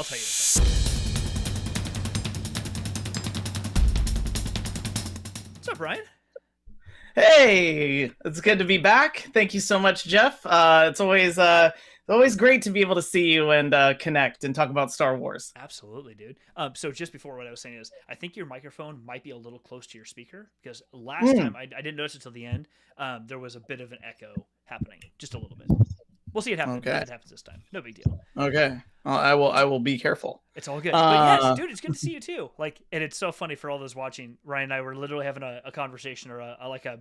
I'll tell you this. What's up, Ryan? Hey, it's good to be back. Thank you so much, Jeff. It's always great to be able to see you and connect and talk about Star Wars. Absolutely, dude. So just before, what I was saying is, I think your microphone might be a little close to your speaker, because last time I didn't notice it till the end. There was a bit of an echo happening, just a little bit. We'll see it happen. Okay. If it happens this time. No big deal. Okay, I will be careful. It's all good. But yes, dude, it's good to see you too. And it's so funny for all those watching. Ryan and I were literally having a conversation, or a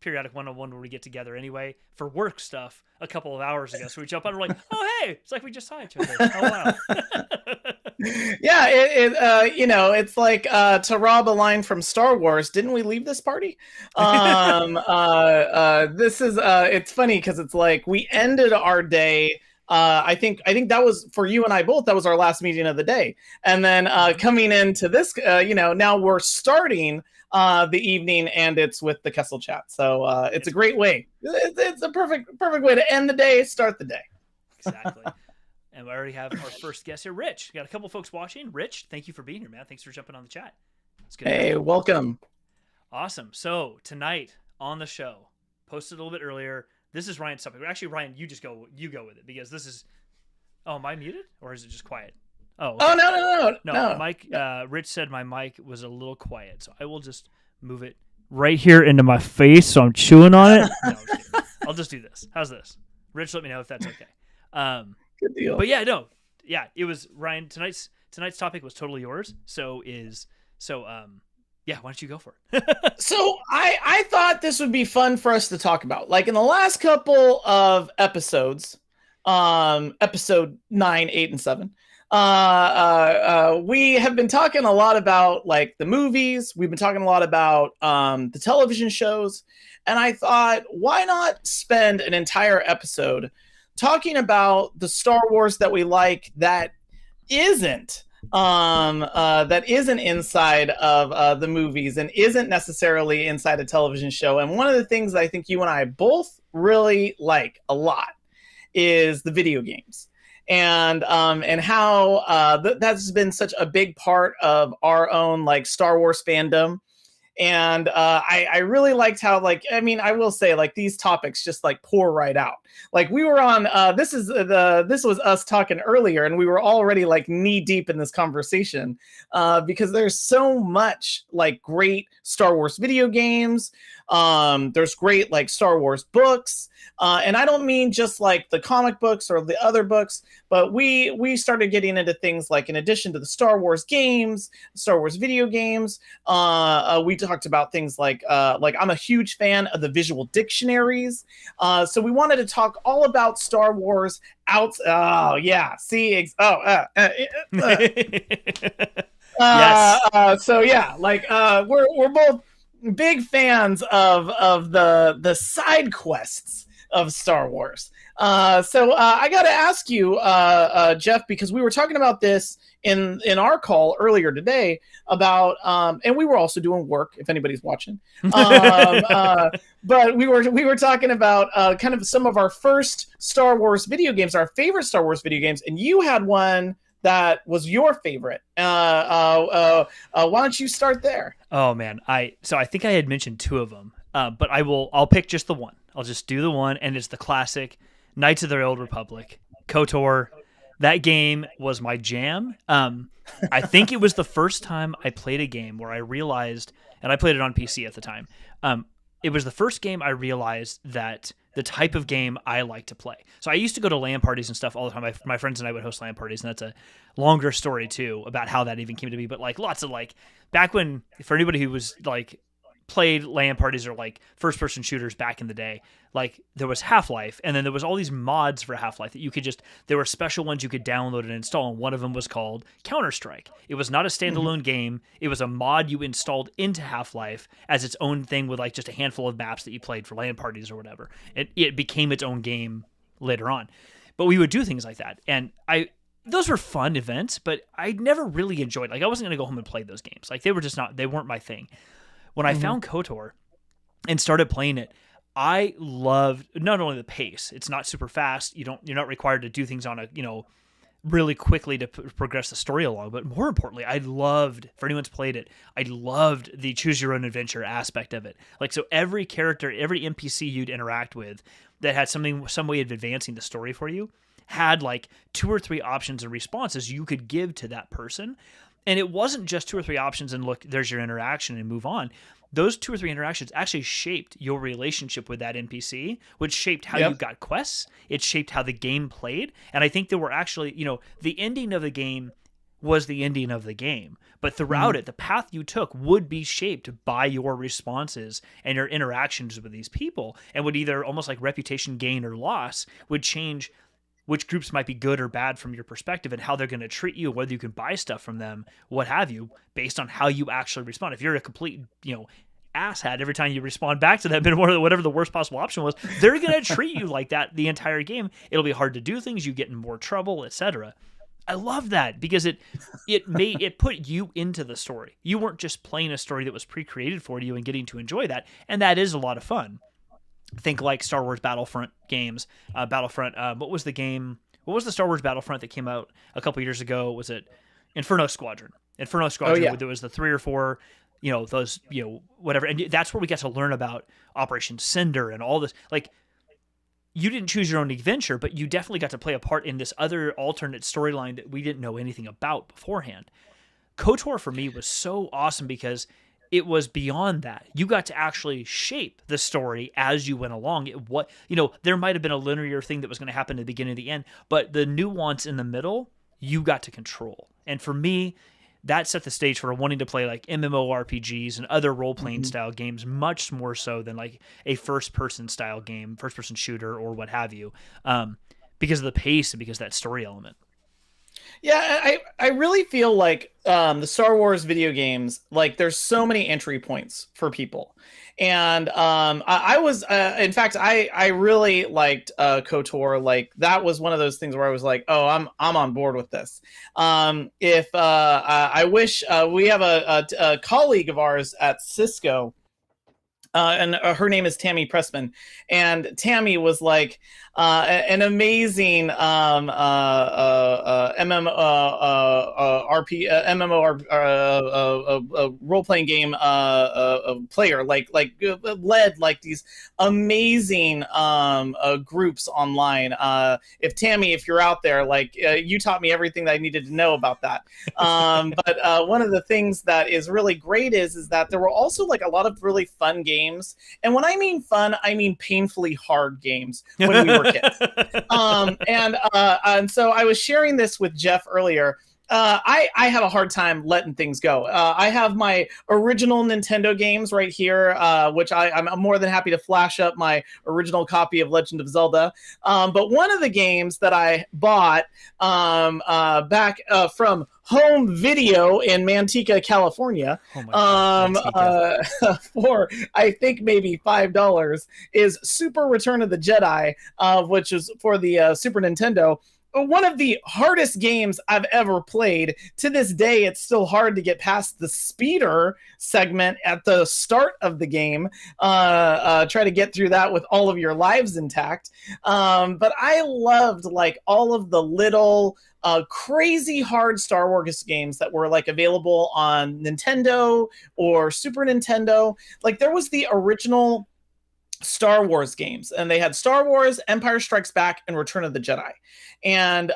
periodic one-on-one where we get together anyway for work stuff a couple of hours ago. So we jump on, we're like, oh hey, it's like we just saw each other. Oh wow. Yeah, it's like to rob a line from Star Wars. Didn't we leave this party? This is it's funny because it's like we ended our day. I think that was for you and I both. That was our last meeting of the day, and then coming into this, now we're starting the evening, and it's with the Kessel chat. So it's a great way. It's a perfect way to end the day, start the day. Exactly. And we already have our first guest here, Rich. We got a couple folks watching. Rich, thank you for being here, man. Thanks for jumping on the chat. It's good. Hey, welcome. Awesome. So tonight on the show, posted a little bit earlier. This is Ryan's topic. Actually, Ryan, you go with it, because this is. Oh, am I muted, or is it just quiet? Oh. Okay. Oh no. Mike. Rich said my mic was a little quiet, so I will just move it right here into my face, so I'm chewing on it. No, I'll just do this. How's this? Rich, let me know if that's okay. Good deal. But it was Ryan. Tonight's topic was totally yours. Yeah, why don't you go for it? So I thought this would be fun for us to talk about. Like in the last couple of episodes, episode 9, 8, and 7, we have been talking a lot about like the movies. We've been talking a lot about the television shows, and I thought, why not spend an entire episode talking about the Star Wars that we like that isn't inside of the movies and isn't necessarily inside a television show. And one of the things that I think you and I both really like a lot is the video games. And how that's been such a big part of our own like Star Wars fandom. And I really liked how, like, I mean, I will say, like, these topics just like pour right out. Like, we were on this was us talking earlier, and we were already like knee deep in this conversation because there's so much like great Star Wars video games. There's great like Star Wars books. And I don't mean just like the comic books or the other books, but we started getting into things like, in addition to the Star Wars games, Star Wars video games, we talked about things like I'm a huge fan of the visual dictionaries. So we wanted to talk all about Star Wars out. Oh yeah, see, Yes. So yeah, like we're both big fans of the side quests of Star Wars. So I got to ask you, Jeff, because we were talking about this in our call earlier today about, and we were also doing work, if anybody's watching. But we were talking about kind of some of our first Star Wars video games, our favorite Star Wars video games, and you had one that was your favorite. Why don't you start there? Oh man, I think I had mentioned two of them, but I'll pick just the one. I'll just do the one, and it's the classic Knights of the Old Republic, KOTOR. That game was my jam. I think it was the first time I played a game where I realized, and I played it on PC at the time. It was the first game I realized that the type of game I like to play. So I used to go to LAN parties and stuff all the time. My friends and I would host LAN parties, and that's a longer story too about how that even came to be. But like lots of like back when, for anybody who was like played LAN parties or like first-person shooters back in the day, like there was Half-Life, and then there was all these mods for Half-Life that you could just, there were special ones you could download and install, and one of them was called Counter-Strike. It was not a standalone game. It was a mod you installed into Half-Life as its own thing with like just a handful of maps that you played for LAN parties or whatever. It became its own game later on. But we would do things like that, and those were fun events, but I never really enjoyed, like I wasn't going to go home and play those games. Like they weren't my thing. When I found KOTOR and started playing it, I loved not only the pace. It's not super fast. You're not required to do things on a, really quickly to progress the story along. But more importantly, for anyone who's played it, I loved the choose your own adventure aspect of it. Like, so every character, every NPC you'd interact with that had some way of advancing the story for you had like 2 or 3 options and responses you could give to that person. And it wasn't just 2 or 3 options and look, there's your interaction and move on. Those 2 or 3 interactions actually shaped your relationship with that NPC, which shaped how you got quests. It shaped how the game played. And I think there were actually, the ending of the game was the ending of the game. But throughout it, the path you took would be shaped by your responses and your interactions with these people, and would either almost like reputation gain or loss would change which groups might be good or bad from your perspective and how they're going to treat you, whether you can buy stuff from them, what have you, based on how you actually respond. If you're a complete, asshat every time you respond back to them in whatever the worst possible option was, they're going to treat you like that the entire game. It'll be hard to do things. You get in more trouble, etc. I love that because it put you into the story. You weren't just playing a story that was pre-created for you and getting to enjoy that. And that is a lot of fun. Think like Star Wars Battlefront games. What was the Star Wars Battlefront that came out a couple years ago? Was it Inferno Squadron? There was the 3 or 4, whatever. And that's where we got to learn about Operation Cinder and all this. Like, you didn't choose your own adventure, but you definitely got to play a part in this other alternate storyline that we didn't know anything about beforehand. KOTOR for me was so awesome because it was beyond that. You got to actually shape the story as you went along. There might have been a linear thing that was going to happen at the beginning and the end, but the nuance in the middle, you got to control. And for me, that set the stage for wanting to play like MMORPGs and other role-playing style games, much more so than like a first-person style game, first-person shooter or what have you, because of the pace and because of that story element. Yeah, I really feel like the Star Wars video games, like there's so many entry points for people. And I was in fact I really liked KOTOR. Like that was one of those things where I was like, oh, I'm on board with this. If I wish we have a colleague of ours at Cisco, and her name is Tammy Pressman, and Tammy was like an amazing role playing game player, led like these amazing groups online. If you're out there, like you taught me everything that I needed to know about that. But one of the things that is really great is that there were also like a lot of really fun games. And when I mean fun, I mean painfully hard games when we were kids. And so I was sharing this with Jeff earlier. I have a hard time letting things go. I have my original Nintendo games right here, which I'm more than happy to flash up my original copy of Legend of Zelda. But one of the games that I bought back from Home Video in Manteca, California, for I think maybe $5 is Super Return of the Jedi, which is for the Super Nintendo. One of the hardest games I've ever played. To this day, it's still hard to get past the speeder segment at the start of the game. Try to get through that with all of your lives intact. But I loved like all of the little crazy hard Star Wars games that were like available on Nintendo or Super Nintendo. Like there was the original Star Wars games, and they had Star Wars, Empire Strikes Back, and Return of the Jedi. And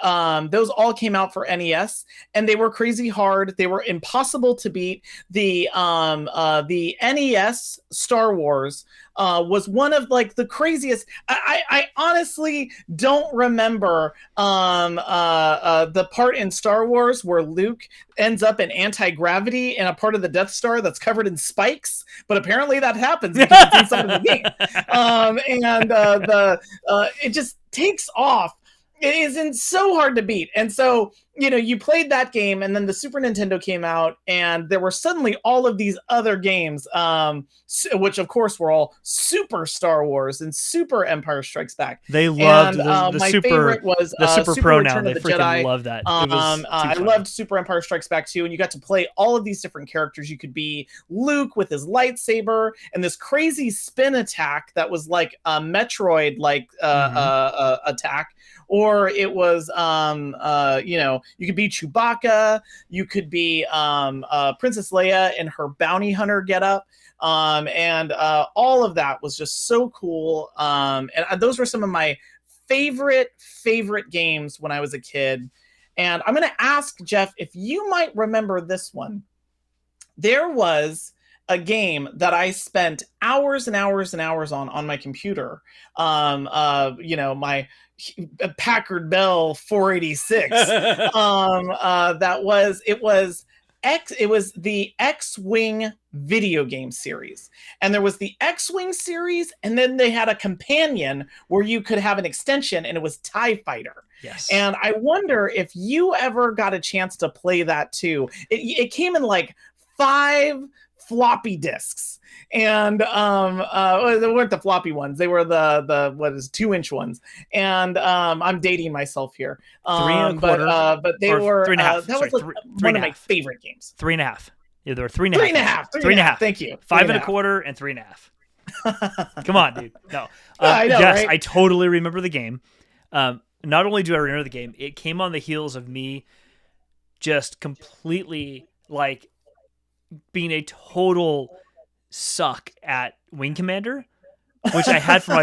those all came out for NES, and they were crazy hard. They were impossible to beat. The NES Star Wars was one of like the craziest. I honestly don't remember the part in Star Wars where Luke ends up in anti-gravity in a part of the Death Star that's covered in spikes, but apparently that happens because it's inside of the game. It just takes off. It isn't so hard to beat. And so, you know, you played that game, and then the Super Nintendo came out, and there were suddenly all of these other games, which of course were all Super Star Wars and Super Empire Strikes Back. They loved the my Super, favorite was the Super pronoun. They freaking Jedi. love that. I loved Super Empire Strikes Back too, and you got to play all of these different characters. You could be Luke with his lightsaber and this crazy spin attack that was like a Metroid like attack. Or it was, you know, you could be Chewbacca, you could be Princess Leia in her bounty hunter getup, and all of that was just so cool. And those were some of my favorite games when I was a kid. And I'm going to ask Jeff if you might remember this one. There was a game that I spent hours and hours and hours on my computer. You know, my Packard Bell 486. It was the X-Wing video game series. And there was the X-Wing series, and then they had a companion where you could have an extension, and it was TIE Fighter. Yes. And I wonder if you ever got a chance to play that too. It came in like 5 floppy disks, and they weren't the floppy ones, they were the 2-inch ones, and I'm dating myself here, 3.25, but they were 3.5. that was like one of my favorite games. 3.5. Yeah, there were 3.5. 3.5. Thank you. 5.25 and 3.5. Come on, dude. No. I know, yes, right? I totally remember the game. Not only do I remember the game, it came on the heels of me just completely like being a total suck at Wing Commander, which I had for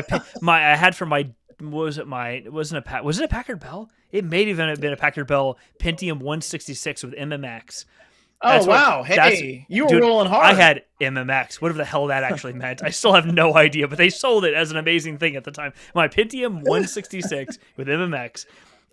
was it a Packard Bell? It may even have been a Packard Bell Pentium 166 with MMX. Oh, wow. Hey, you were rolling hard. I had MMX, whatever the hell that actually meant. I still have no idea, but they sold it as an amazing thing at the time. My Pentium 166 with MMX,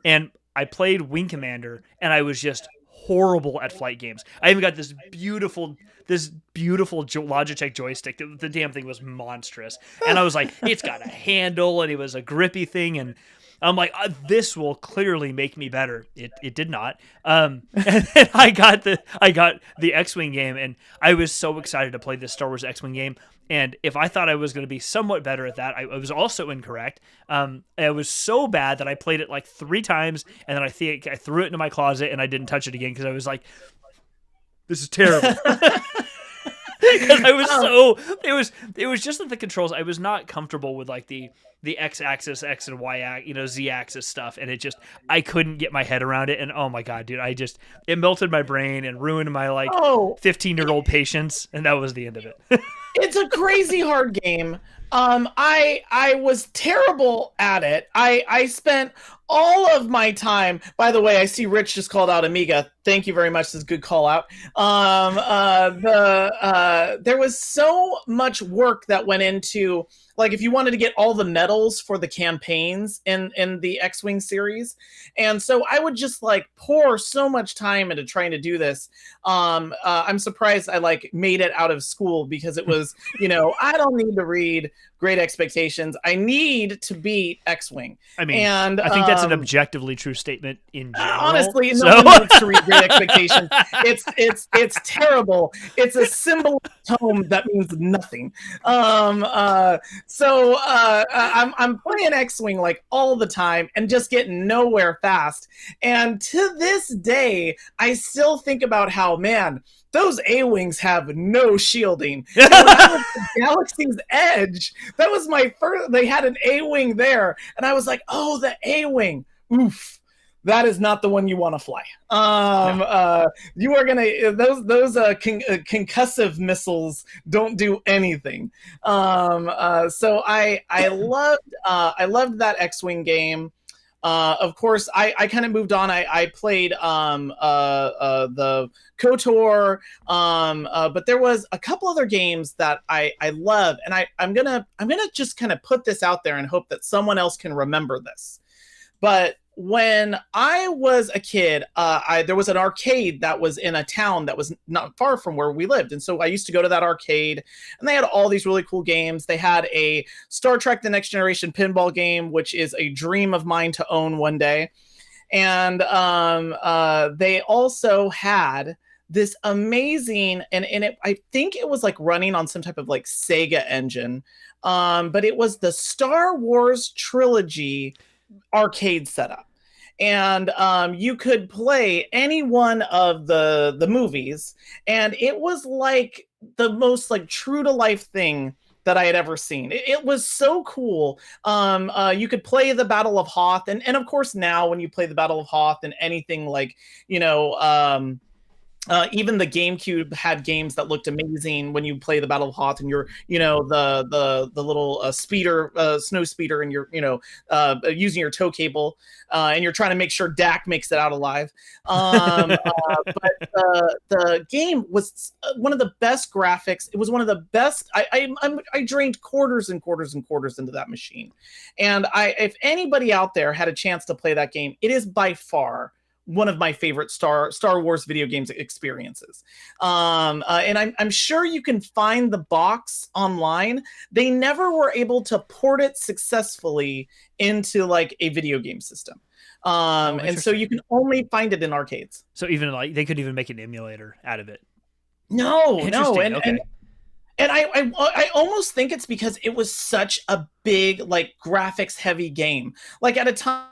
and I played Wing Commander, and I was just horrible at flight games. I even got this beautiful Logitech joystick. The damn thing was monstrous. And I was like, it's got a handle, and it was a grippy thing, and I'm like, this will clearly make me better. It did not. And then I got the X-Wing game, and I was so excited to play this Star Wars X-Wing game. And if I thought I was going to be somewhat better at that, I was also incorrect. It was so bad that I played it like 3 times, and then I threw it into my closet and I didn't touch it again because I was like, this is terrible. Because I was it was just that the controls, I was not comfortable with like the X-axis, X and Y, Z-axis stuff, and I couldn't get my head around it, and oh my god, dude, it melted my brain and ruined my 15-year-old patience, and that was the end of it. It's a crazy hard game. I was terrible at it. I spent all of my time. By the way, I see Rich just called out Amiga. Thank you very much. This is a good call out. There was so much work that went into, like, if you wanted to get all the medals for the campaigns in the X-Wing series. And so I would just like pour so much time into trying to do this. I'm surprised I made it out of school, because it was, I don't need to read Great Expectations. I need to beat X-Wing. I mean, and I think that's an objectively true statement in general. Honestly, no one needs to read Great Expectations. It's terrible. It's a symbol tome that means nothing. So I'm playing X-Wing like all the time and just getting nowhere fast. And to this day, I still think about how, man, those A-Wings have no shielding. And when I was at Galaxy's Edge, that was my first, they had an A-Wing there, and I was like, oh, the A-Wing. Oof. That is not the one you want to fly. No. You are gonna those concussive missiles don't do anything. So I loved that X-Wing game. Of course, I kind of moved on. I played the KOTOR, but there was a couple other games that I love, and I'm gonna just kind of put this out there and hope that someone else can remember this. But when I was a kid, there was an arcade that was in a town that was not far from where we lived. And so I used to go to that arcade, and they had all these really cool games. They had a Star Trek The Next Generation pinball game, which is a dream of mine to own one day. And they also had this amazing, I think it was like running on some type of like Sega engine, but it was the Star Wars trilogy arcade setup. And you could play any one of the movies, and it was like the most like true to life thing that I had ever seen. It was so cool. You could play the Battle of Hoth, and of course now when you play the Battle of Hoth and anything like, even the GameCube had games that looked amazing when you play the Battle of Hoth, and you're, the little speeder, snow speeder, and you're, using your tow cable, and you're trying to make sure Dak makes it out alive. But the game was one of the best graphics. It was one of the best. I drained quarters and quarters and quarters into that machine. And if anybody out there had a chance to play that game, it is by far one of my favorite Star Wars video games experiences. And I'm sure you can find the box online. They never were able to port it successfully into like a video game system. And so you can only find it in arcades. So even like they couldn't even make an emulator out of it. No. And I almost think it's because it was such a big, like, graphics heavy game. Like at a time,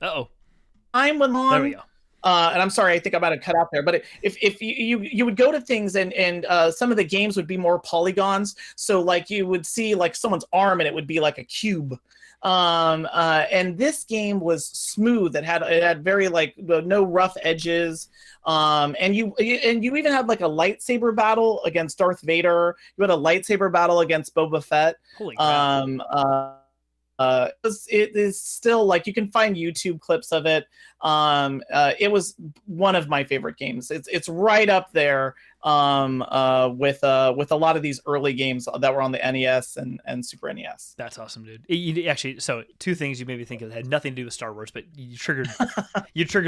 when there we go. And I'm sorry, I think I might have cut out there. But if you would go to things and some of the games would be more polygons, so like you would see like someone's arm and it would be like a cube. And this game was smooth. It had very like no rough edges. And you even had like a lightsaber battle against Darth Vader. You had a lightsaber battle against Boba Fett. Holy crap. it is still like you can find YouTube clips of it. It was one of my favorite games. It's right up there with a lot of these early games that were on the NES and Super NES. That's awesome, dude. Actually, so two things you made me think of that had nothing to do with Star Wars, but you triggered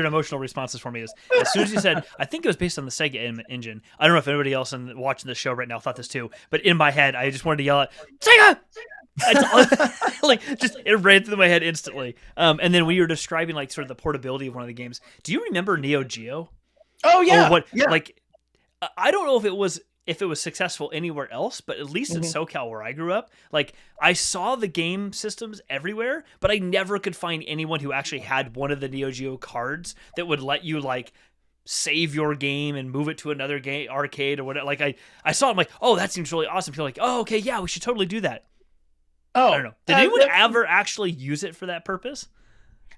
emotional responses for me. As soon as you said, I think it was based on the Sega engine. I don't know if anybody else watching the show right now thought this too, but in my head, I just wanted to yell out, Sega! Like, just it ran through my head instantly. And then when you were describing like sort of the portability of one of the games, do you remember Neo Geo? Oh yeah, or what? Yeah. Like, I don't know if it was successful anywhere else, but at least in SoCal where I grew up, like I saw the game systems everywhere, but I never could find anyone who actually had one of the Neo Geo cards that would let you like save your game and move it to another game arcade or whatever. Like I saw it, I'm like, oh, that seems really awesome. People are like, oh, okay, yeah, we should totally do that. Oh, I don't know. Did anyone ever actually use it for that purpose?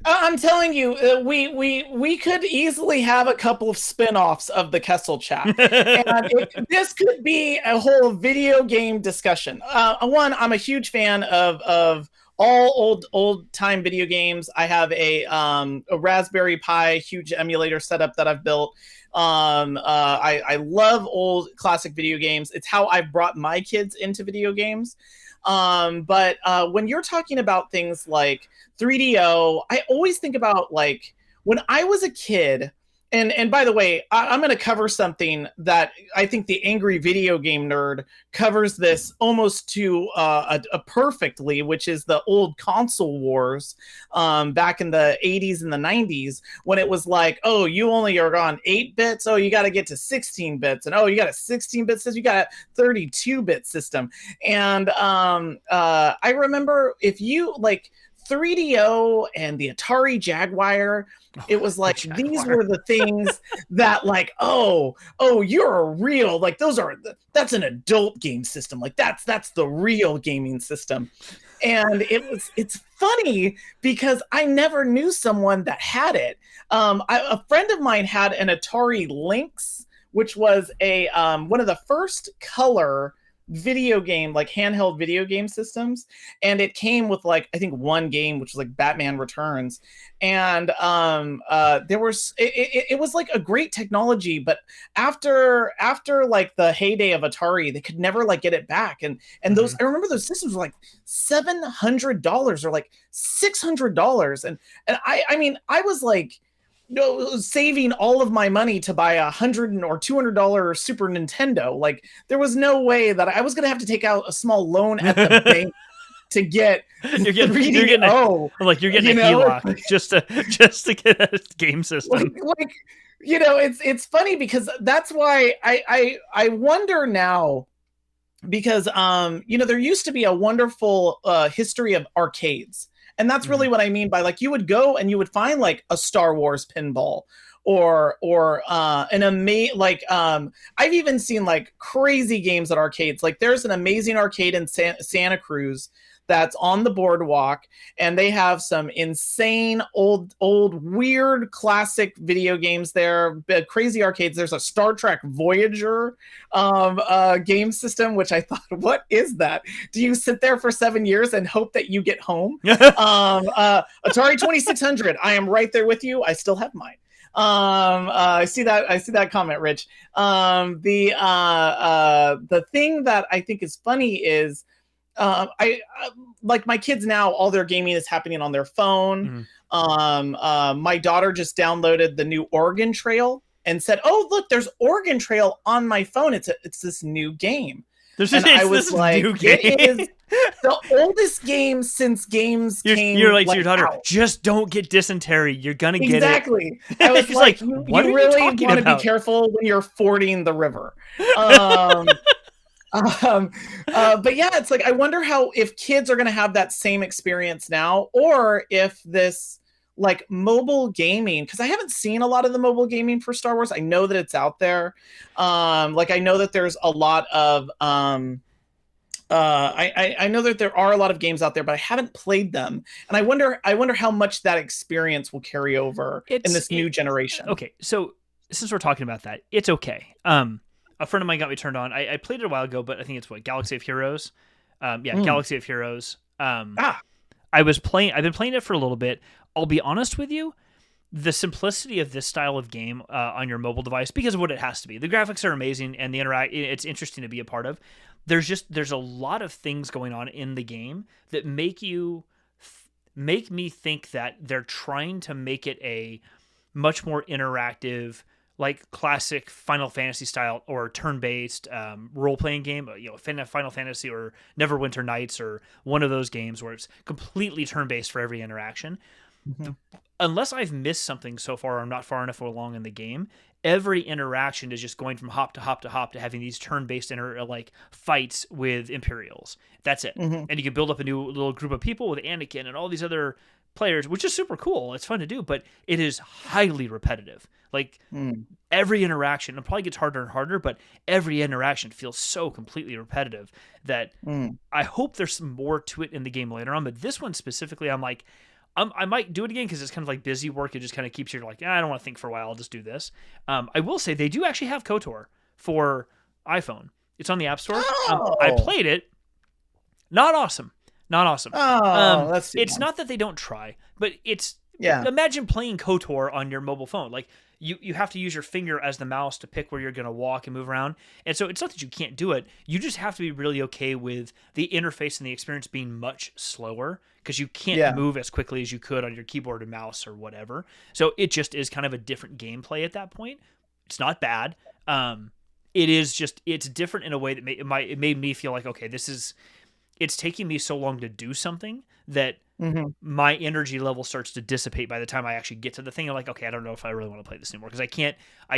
I'm telling you, we could easily have a couple of spin-offs of the Kessel chat. And this could be a whole video game discussion. One, I'm a huge fan of all old time video games. I have a Raspberry Pi huge emulator setup that I've built. I love old classic video games. It's how I've brought my kids into video games. But when you're talking about things like 3DO, I always think about like when I was a kid, and by the way, I'm going to cover something that I think the Angry Video Game Nerd covers this almost to a perfectly, which is the old console wars back in the 80s and the 90s, when it was like, oh, you only are on 8 bits. Oh, you got to get to 16 bits. And oh, you got a 16-bit system. You got a 32-bit system. And I remember if you like 3DO and the Atari Jaguar, it was like these were the things that like, oh, you're a real, like that's an adult game system. Like that's the real gaming system. And it's funny because I never knew someone that had it. A friend of mine had an Atari Lynx, which was a one of the first color video game, like handheld video game systems, and it came with like I think one game, which was like Batman Returns, and there was it was like a great technology, but after like the heyday of Atari, they could never like get it back, and those I remember those systems were like $700 or like $600, and I mean I was like saving all of my money to buy $100 or $200 Super Nintendo. Like there was no way that I was going to have to take out a small loan at the bank to get. You're getting a HELOC just to get a game system. Like you know, it's funny because that's why I wonder now, because you know, there used to be a wonderful history of arcades. And that's really what I mean by like, you would go and you would find like a Star Wars pinball or I've even seen like crazy games at arcades. Like there's an amazing arcade in Santa Cruz that's on the boardwalk, and they have some insane old weird classic video games there, crazy arcades. There's a Star Trek Voyager game system, which I thought, what is that? Do you sit there for 7 years and hope that you get home? Atari 2600, I am right there with you. I still have mine. I see that comment, Rich. The thing that I think is funny is I like my kids now, all their gaming is happening on their phone. My daughter just downloaded the new Oregon Trail and said, oh, look, there's Oregon Trail on my phone. It's this new game. I was like, it is the oldest game since games came. You're like to your daughter, just don't get dysentery. You're gonna get it. Exactly. I was like, you really want to be careful when you're fording the river. But yeah, it's like I wonder if kids are going to have that same experience now, or if this like mobile gaming, because I haven't seen a lot of the mobile gaming for Star Wars. I know that it's out there. Like I know that there's a lot of I know that there are a lot of games out there, but I haven't played them, and I wonder how much that experience will carry over in this new generation. Okay, so since we're talking about that, it's okay. A friend of mine got me turned on. I played it a while ago, but I think it's Galaxy of Heroes. Galaxy of Heroes. I've been playing it for a little bit. I'll be honest with you, the simplicity of this style of game on your mobile device, because of what it has to be. The graphics are amazing, and it's interesting to be a part of. There's a lot of things going on in the game that make me think that they're trying to make it a much more interactive, like classic Final Fantasy style or turn-based role-playing game, Final Fantasy or Neverwinter Nights or one of those games where it's completely turn-based for every interaction. Mm-hmm. Unless I've missed something so far, or I'm not far enough along in the game, every interaction is just going from hop to hop to hop to having these turn-based fights with Imperials. That's it. Mm-hmm. And you can build up a new little group of people with Anakin and all these other players, which is super cool. It's fun to do, but it is highly repetitive. Like every interaction, it probably gets harder and harder, but every interaction feels so completely repetitive that I hope there's some more to it in the game later on. But this one specifically, I'm like, I might do it again because it's kind of like busy work. It just kind of keeps you like, I don't want to think for a while. I'll just do this. I will say they do actually have KOTOR for iPhone. It's on the App Store. I played it. Not awesome. Not awesome. It's not that they don't try, but imagine playing KOTOR on your mobile phone. Like you have to use your finger as the mouse to pick where you're going to walk and move around. And so it's not that you can't do it. You just have to be really okay with the interface and the experience being much slower because you can't move as quickly as you could on your keyboard and mouse or whatever. So it just is kind of a different gameplay at that point. It's not bad. It's different in a way that it made me feel like, okay, it's taking me so long to do something that my energy level starts to dissipate by the time I actually get to the thing. I'm like, okay, I don't know if I really want to play this anymore because I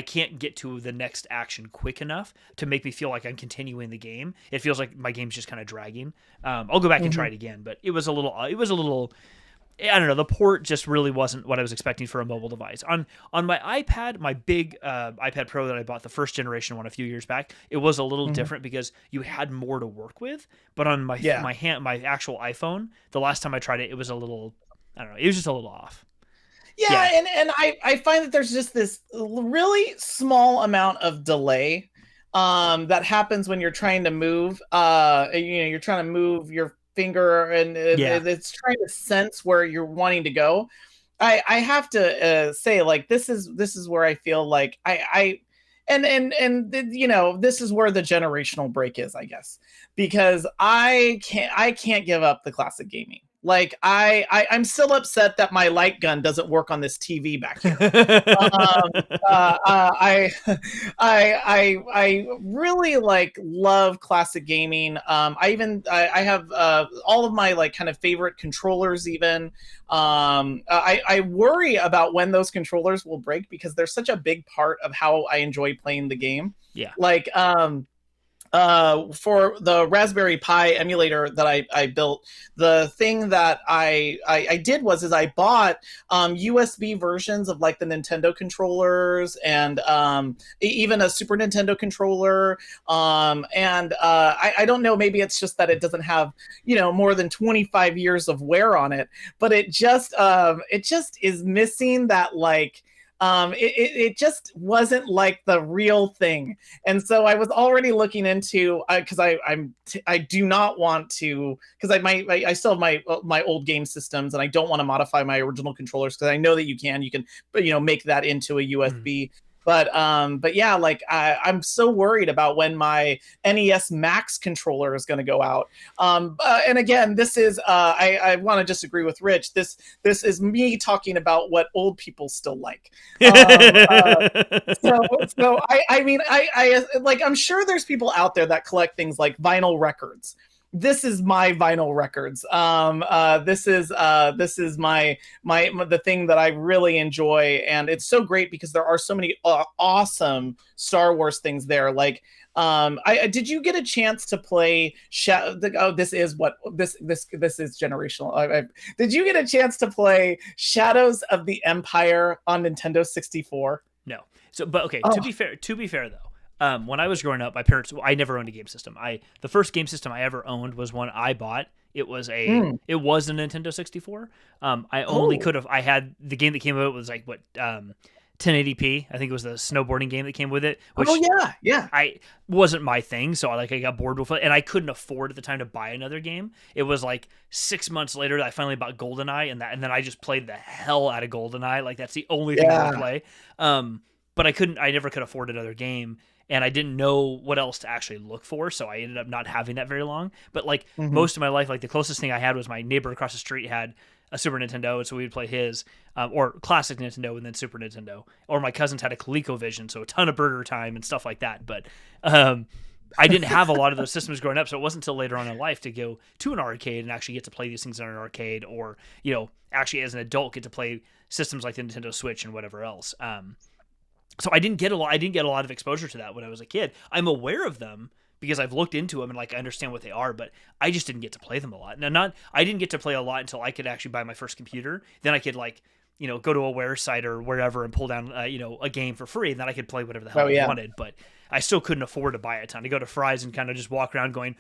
can't get to the next action quick enough to make me feel like I'm continuing the game. It feels like my game's just kind of dragging. I'll go back and try it again, but it was a little, I don't know. The port just really wasn't what I was expecting for a mobile device. On my iPad, my big iPad Pro that I bought, the first generation one a few years back, it was a little different because you had more to work with. But on my actual iPhone, the last time I tried it, it was a little, I don't know, it was just a little off. Yeah. And I find that there's just this really small amount of delay that happens when you're trying to move. You're trying to move your finger and it's trying to sense where you're wanting to go. I have to say, like, this is where I feel like this is where the generational break is, I guess, because I can't give up the classic gaming. Like I'm still upset that my light gun doesn't work on this TV back here. I really love classic gaming. I have all of my kind of favorite controllers. Even I worry about when those controllers will break because they're such a big part of how I enjoy playing the game. Yeah. For the Raspberry Pi emulator that I built, the thing that I did was I bought USB versions of like the Nintendo controllers and even a Super Nintendo controller. I don't know, maybe it's just that it doesn't have, more than 25 years of wear on it, but it just is missing that it just wasn't like the real thing. And so I was already looking into, because I do not want to, because I still have my old game systems and I don't want to modify my original controllers because I know that you can make that into a USB. But yeah, I'm so worried about when my NES Max controller is going to go out. And again, this is I want to disagree with Rich. This is me talking about what old people still like. So I'm sure there's people out there that collect things like vinyl records. This is my vinyl records. This is my the thing that I really enjoy, and it's so great because there are so many awesome Star Wars things there. Did you get a chance to play? This is generational. Did you get a chance to play Shadows of the Empire on Nintendo 64? No. So, but okay. To be fair though. When I was growing up, my parents, I never owned a game system. The first game system I ever owned was one I bought. It was a Nintendo 64. I only could have, I had the game that came out was 1080p. I think it was the snowboarding game that came with it, Oh which yeah, yeah. I wasn't my thing, so I got bored with it, and I couldn't afford at the time to buy another game. It was like 6 months later that I finally bought GoldenEye, and then I just played the hell out of GoldenEye. Like that's the only thing I would Yeah. play. But I never could afford another game, and I didn't know what else to actually look for, so I ended up not having that very long. But like Mhm. most of my life, like the closest thing I had was my neighbor across the street had a Super Nintendo, and so we would play his, or classic Nintendo and then Super Nintendo. Or my cousins had a ColecoVision, so a ton of Burger Time and stuff like that. But I didn't have a lot of those systems growing up, so it wasn't until later on in life to go to an arcade and actually get to play these things in an arcade, or actually as an adult get to play systems like the Nintendo Switch and whatever else. So I didn't get a lot. I didn't get a lot of exposure to that when I was a kid. I'm aware of them because I've looked into them and like I understand what they are, but I just didn't get to play them a lot. Now, I didn't get to play a lot until I could actually buy my first computer. Then I could like go to a Aware site or wherever and pull down a game for free, and then I could play whatever the hell I wanted. But I still couldn't afford to buy a ton. To go to Fry's and kind of just walk around going,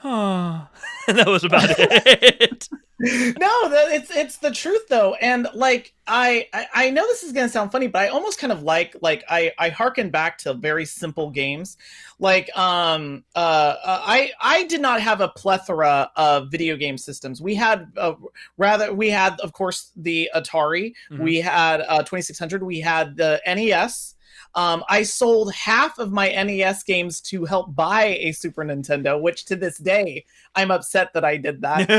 oh, and that was about it. No, it's the truth though, and like I know this is gonna sound funny, but I almost kind of like I harken back to very simple games, like I did not have a plethora of video game systems. We had we had of course the Atari, we had 2600, we had the NES. I sold half of my NES games to help buy a Super Nintendo, which to this day, I'm upset that I did that.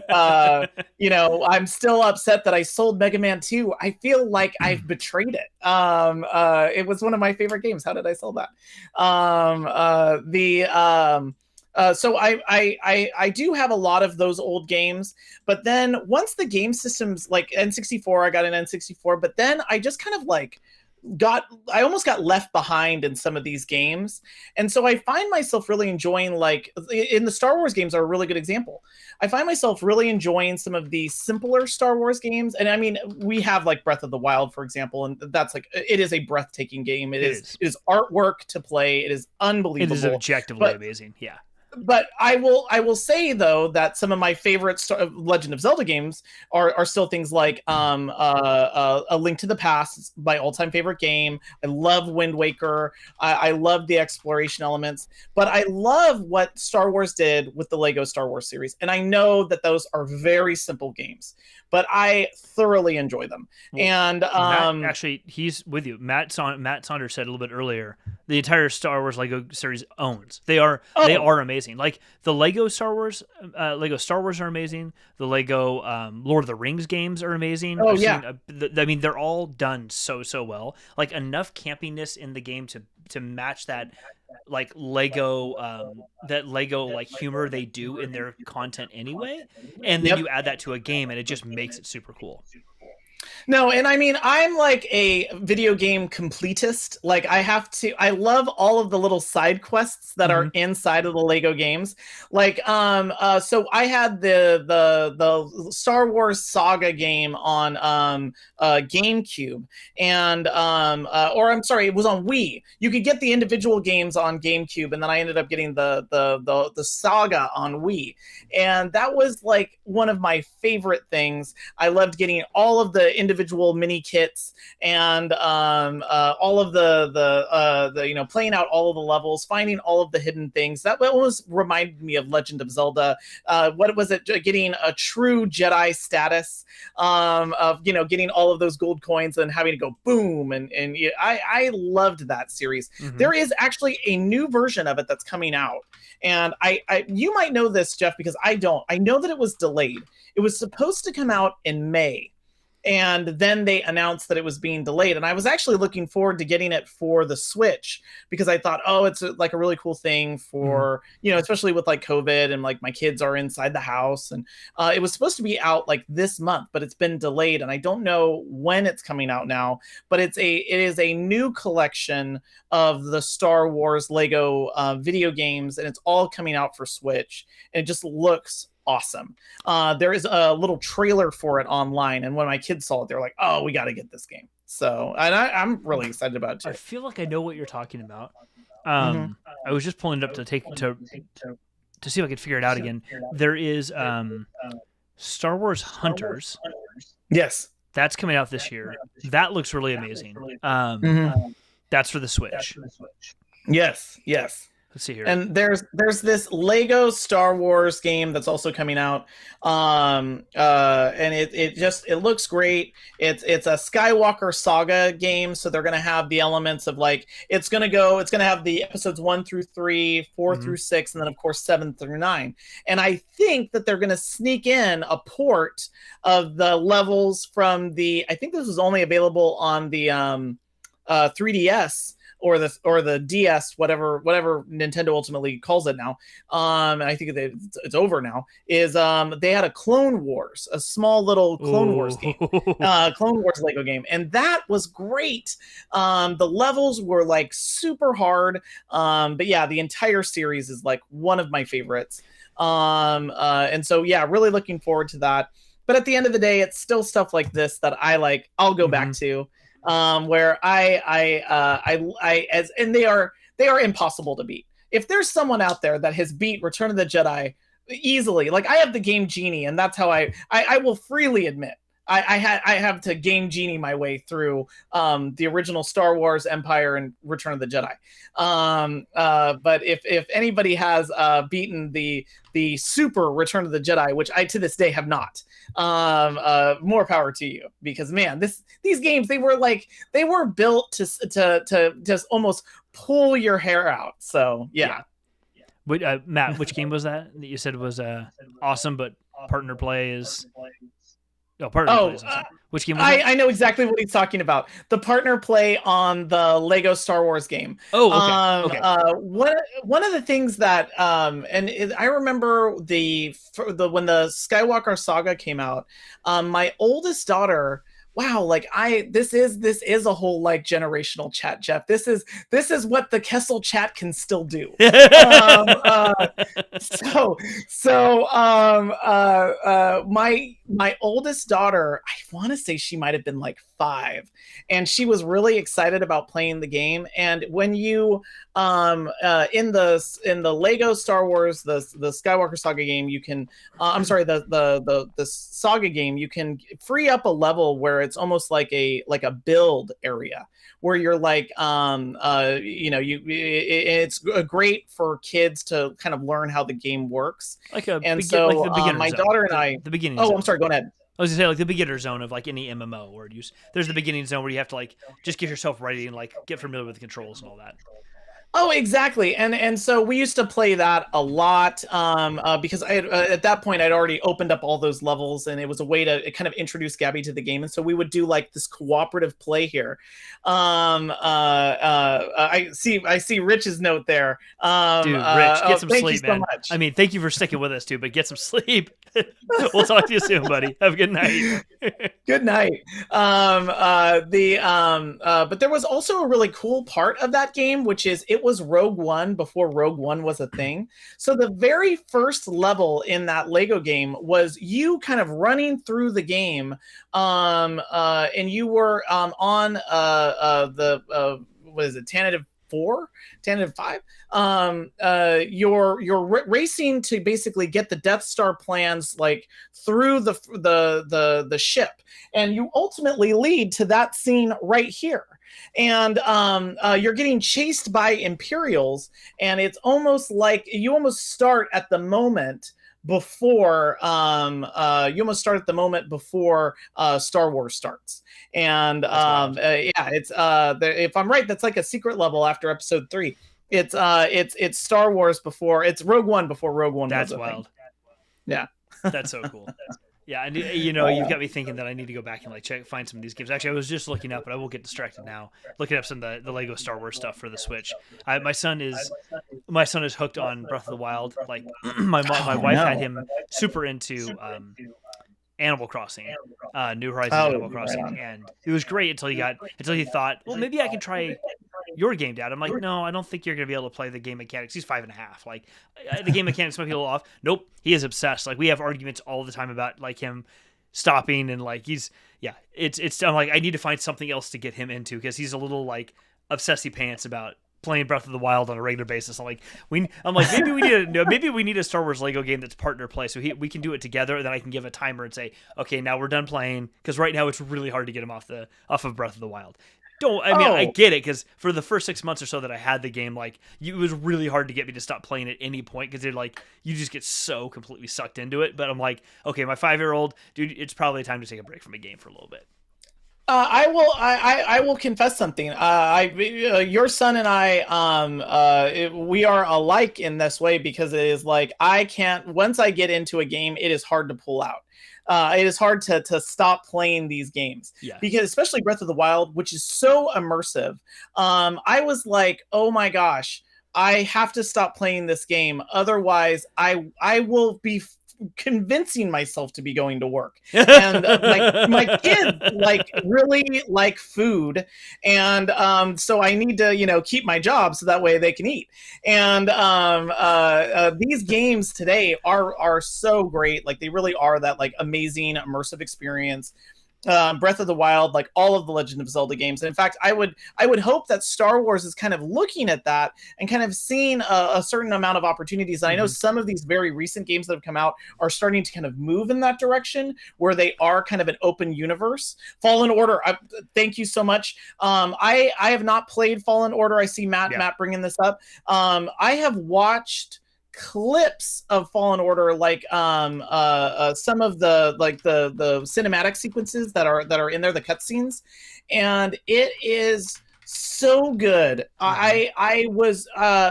I'm still upset that I sold Mega Man 2. I feel like I've betrayed it. It was one of my favorite games. How did I sell that? So I do have a lot of those old games, but then once the game systems like N64, I got an N64, but then I just kind of like I almost got left behind in some of these games. And so I find myself really enjoying, like in the Star Wars games are a really good example. I find myself really enjoying some of the simpler Star Wars games. And I mean, we have like Breath of the Wild, for example, and that's like, it is a breathtaking game. It is artwork to play. It is unbelievable. It is objectively amazing. Yeah. But I will say though that some of my favorite Legend of Zelda games are still things like A Link to the Past. It's my all-time favorite game. I love Wind Waker. I love the exploration elements, but I love what Star Wars did with the Lego Star Wars series. And I know that those are very simple games, but I thoroughly enjoy them. Well, and Matt, actually, he's with you. Matt Saunders said a little bit earlier, the entire Star Wars Lego series owns. They are amazing. Like the Lego Star Wars are amazing. The Lego Lord of the Rings games are amazing. Oh, yeah. I mean, they're all done so well. Like enough campiness in the game to match that like Lego like humor they do in their content anyway. And then you add that to a game and it just makes it super cool. No, and I mean, I'm like a video game completist. Like I love all of the little side quests that are inside of the Lego games. Like, so I had the Star Wars Saga game on GameCube, and or I'm sorry, it was on Wii. You could get the individual games on GameCube, and then I ended up getting the Saga on Wii, and that was like one of my favorite things. I loved getting all of the individual mini kits and all of the playing out all of the levels, finding all of the hidden things. That always reminded me of Legend of Zelda. What was it? Getting a true Jedi status of getting all of those gold coins and having to go boom and I loved that series. There is actually a new version of it that's coming out, and I you might know this, Jeff, because I don't. I know that it was delayed. It was supposed to come out in May, and then they announced that it was being delayed. And I was actually looking forward to getting it for the Switch because I thought, oh, it's like a really cool thing for, especially with like COVID and like my kids are inside the house. And it was supposed to be out like this month, but it's been delayed. And I don't know when it's coming out now, but it is a new collection of the Star Wars Lego video games. And it's all coming out for Switch. And it just looks awesome. There is a little trailer for it online, and when my kids saw it, they were like, "Oh, we got to get this game." So, and I'm really excited about it too. I feel like I know what you're talking about. I was just pulling it up to see if I could figure it out again. There is Star Wars Hunters. Yes. That's coming out this year. That looks really amazing. That's for the Switch. Yes. Let's see here. And there's this Lego Star Wars game that's also coming out, and it looks great. It's a Skywalker Saga game, so they're gonna have the elements of like it's gonna have the episodes 1 through 3, 4 through 6, and then of course 7 through 9. And I think that they're gonna sneak in a port of the levels from I think this was only available on the 3DS. Or the DS, whatever Nintendo ultimately calls it now, and I think it's over now. Is they had a Clone Wars, a small little Clone Wars game, Clone Wars Lego game, and that was great. The levels were like super hard, but yeah, the entire series is like one of my favorites. And so yeah, really looking forward to that. But at the end of the day, it's still stuff like this that I'll go back to. Where they are impossible to beat. If there's someone out there that has beat Return of the Jedi easily, like I have the Game Genie, and that's how I will freely admit I have to Game Genie my way through the original Star Wars, Empire, and Return of the Jedi. But if anybody has beaten the Super Return of the Jedi, which I to this day have not, more power to you, because man, these games they were built to just almost pull your hair out. So yeah. Matt, which game was that you said was awesome, but partner play is? Which game was that? I know exactly what he's talking about. The partner play on the Lego Star Wars game. Oh, okay. One of the things that I remember when the Skywalker Saga came out, my oldest daughter. Wow, like this is a whole like generational chat, Jeff. This is what the Kessel chat can still do. My oldest daughter, I want to say she might have been like 5, and she was really excited about playing the game. And when you in the Lego Star Wars, the Skywalker Saga game, you can the Saga game, you can free up a level where it's almost like a build area where you're like it's great for kids to kind of learn how the game works. My daughter and I, the beginning. I'm sorry, go ahead. I was gonna say like the beginner zone of like any MMO, where there's the beginning zone where you have to like just get yourself ready and like get familiar with the controls and all that. Oh, exactly. And so we used to play that a lot because I had, at that point I'd already opened up all those levels, and it was a way to kind of introduce Gabby to the game. And so we would do like this cooperative play here. I see Rich's note there. Dude, Rich, get some sleep, man. So much. I mean, thank you for sticking with us too, but get some sleep. We'll talk to you soon, buddy. Have a good night. Good night. But there was also a really cool part of that game, which is it was Rogue One before Rogue One was a thing. So the very first level in that Lego game was you kind of running through the game, and you were on what is it, Tentative 4, Tentative 5. You're racing to basically get the Death Star plans like through the ship, and you ultimately lead to that scene right here. And you're getting chased by Imperials, and it's almost like you almost start at the moment before Star Wars starts. And it's if I'm right, that's like a secret level after Episode 3. It's Star Wars before it's Rogue One before Rogue One. That's wild. Yeah, that's so cool. Yeah, and you've got me thinking that I need to go back and like find some of these games. Actually, I was just looking up, but I will get distracted now. Looking up some of the Lego Star Wars stuff for the Switch. My son is hooked on Breath of the Wild. Like my wife had him super into Animal Crossing, New Horizons Animal Crossing, and it was great until he thought, well, maybe I can try your game, Dad. I'm like, no, I don't think you're gonna be able to play the game mechanics. He's 5.5. Like the game mechanics might be a little off. Nope, he is obsessed. Like we have arguments all the time about like him stopping and like it's I'm like I need to find something else to get him into because he's a little like obsessy pants about playing Breath of the Wild on a regular basis. I'm like maybe we need a Star Wars Lego game that's partner play, so we can do it together. And then I can give a timer and say, okay, now we're done playing, because right now it's really hard to get him off of Breath of the Wild. I get it, because for the first 6 months or so that I had the game, like, it was really hard to get me to stop playing at any point, because you just get so completely sucked into it. But I'm like, okay, my 5-year-old dude, it's probably time to take a break from a game for a little bit. I will confess something. Your son and I, we are alike in this way, because it is like, once I get into a game, it is hard to pull out. It is hard to stop playing these games, because especially Breath of the Wild, which is so immersive. I was like, oh my gosh, I have to stop playing this game. Otherwise I will be convincing myself to be going to work. And my kids really like food, and so I need to keep my job so that way they can eat. And these games today are so great. Like, they really are that amazing immersive experience. Breath of the Wild, like all of the Legend of Zelda games. And in fact, I would hope that Star Wars is kind of looking at that and kind of seeing a certain amount of opportunities. And I know some of these very recent games that have come out are starting to kind of move in that direction, where they are kind of an open universe. Fallen Order, thank you so much. I have not played Fallen Order. I see Matt bringing this up. I have watched clips of Fallen Order, some of the cinematic sequences that are in there, the cutscenes, and it is so good. I was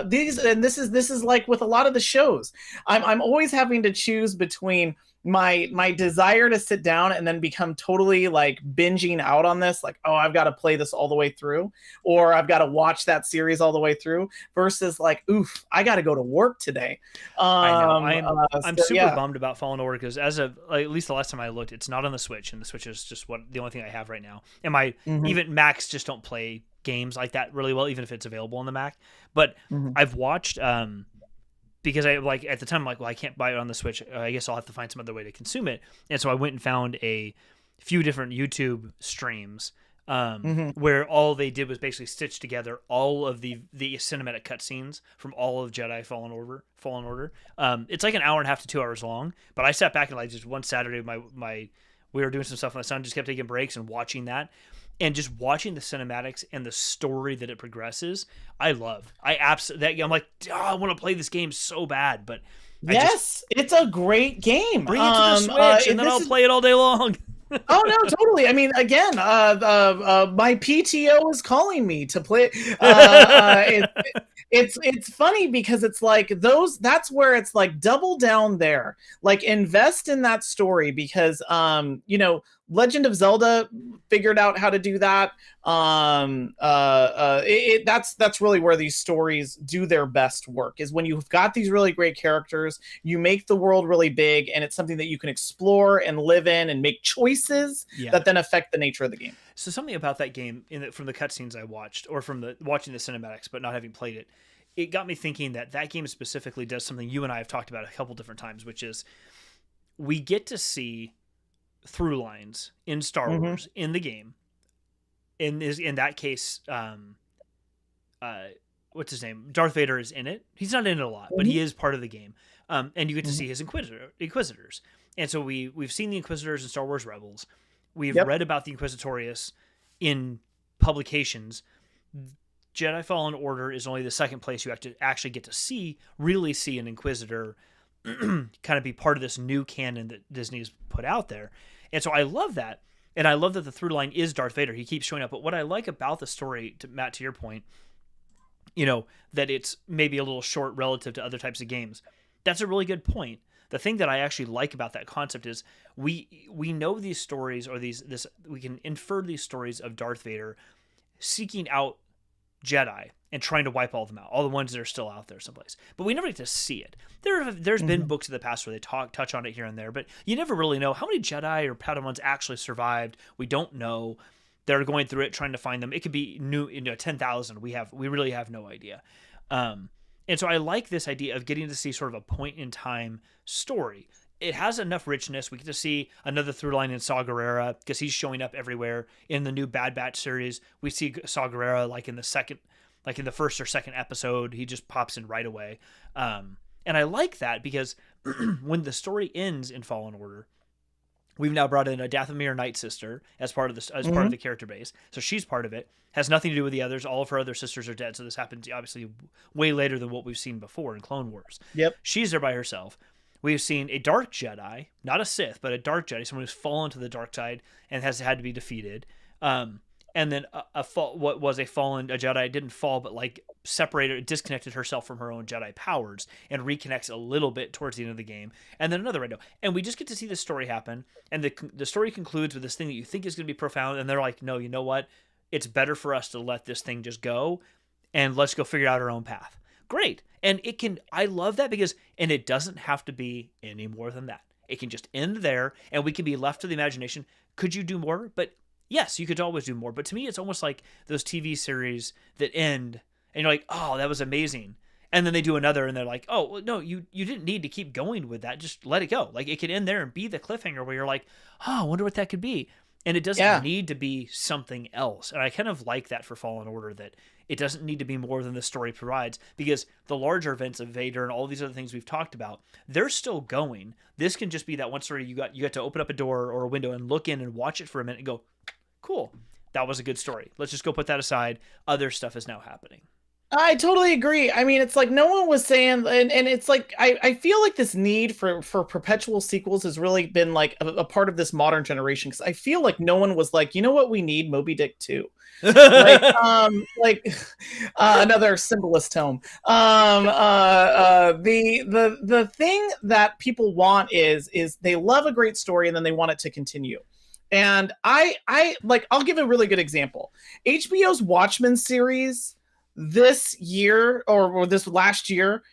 this is like with a lot of the shows, I'm always having to choose between my desire to sit down and then become totally binging out on this, oh, I've got to play this all the way through, or I've got to watch that series all the way through, versus oof, I got to go to work today. I know. I'm super bummed about Fallen Order, because as of at least the last time I looked, it's not on the Switch, and the Switch is just the only thing I have right now. And my even Macs just don't play games like that really well, even if it's available on the Mac. But I've watched because I at the time, well, I can't buy it on the Switch. I guess I'll have to find some other way to consume it. And so I went and found a few different YouTube streams where all they did was basically stitch together all of the cinematic cutscenes from all of Jedi Fallen Order. It's like an hour and a half to 2 hours long. But I sat back and just one Saturday, we were doing some stuff. My son just kept taking breaks and watching that. And just watching the cinematics and the story that it progresses, I love. I'm like, I want to play this game so bad, but it's a great game. Bring it to the Switch, and then I'll play it all day long. Oh no, totally. I mean, again, my PTO is calling me to play. It's funny, because it's that's where it's double down there, invest in that story, because Legend of Zelda figured out how to do that. That's really where these stories do their best work, is when you've got these really great characters, you make the world really big, and it's something that you can explore and live in and make choices that then affect the nature of the game. So something about that game, from the cutscenes I watched, or from watching the cinematics but not having played it, it got me thinking that game specifically does something you and I have talked about a couple different times, which is we get to see through lines in Star Wars in the game. In that case, what's his name? Darth Vader is in it. He's not in it a lot, but he is part of the game. And you get to see his Inquisitors. And so we've seen the Inquisitors in Star Wars Rebels. We've read about the Inquisitorius in publications. Jedi Fallen Order is only the second place you have to actually get to really see an Inquisitor kind of be part of this new canon that Disney's put out there. And so I love that. And I love that the through line is Darth Vader. He keeps showing up. But what I like about the story, Matt, to your point, that it's maybe a little short relative to other types of games. That's a really good point. The thing that I actually like about that concept is we know these stories, or we can infer these stories of Darth Vader seeking out Jedi and trying to wipe all of them out, all the ones that are still out there someplace. But we never get to see it. There's been books in the past where they touch on it here and there, but you never really know how many Jedi or Padawans actually survived. We don't know. They're going through it, trying to find them. It could be 10,000. We really have no idea. And so I like this idea of getting to see sort of a point in time story. It has enough richness. We get to see another through line in Saw Gerrera, because he's showing up everywhere. In the new Bad Batch series, we see Saw Gerrera in the second like in the first or second episode, he just pops in right away. And I like that because when the story ends in Fallen Order, we've now brought in a Dathomir Night Sister as part of this, as part of the character base. So she's part of it. Has nothing to do with the others. All of her other sisters are dead. So this happens obviously way later than what we've seen before in Clone Wars. Yep. She's there by herself. We've seen a Dark Jedi, not a Sith, but a Dark Jedi, someone who's fallen to the dark side and has had to be defeated. And then what was a Jedi didn't fall, but like separated, disconnected herself from her own Jedi powers and reconnects a little bit towards the end of the game. And then another Rando. And we just get to see this story happen. And the story concludes with this thing that you think is going to be profound. And they're like, no, you know what? It's better for us to let this thing just go and let's go figure out our own path. Great. And I love that because it doesn't have to be any more than that. It can just end there and we can be left to the imagination. Could you do more? But yes, you could always do more. But to me, it's almost like those TV series that end and you're like, oh, that was amazing. And then they do another and they're like, oh, well, no, you didn't need to keep going with that. Just let it go. Like it could end there and be the cliffhanger where you're like, oh, I wonder what that could be. And it doesn't need to be something else. And I kind of like that for Fallen Order, that it doesn't need to be more than the story provides, because the larger events of Vader and all these other things we've talked about, they're still going. This can just be that one story you got to open up a door or a window and look in and watch it for a minute and go, cool, that was a good story. Let's just go put that aside. Other stuff is now happening. I totally agree. I mean, it's like no one was saying, and it's like I feel like this need for perpetual sequels has really been like a part of this modern generation, because I feel like no one was like, you know what, we need Moby Dick 2. like another symbolist tome. The thing that people want is they love a great story and then they want it to continue. And I'll give a really good example. HBO's Watchmen series this year or this last year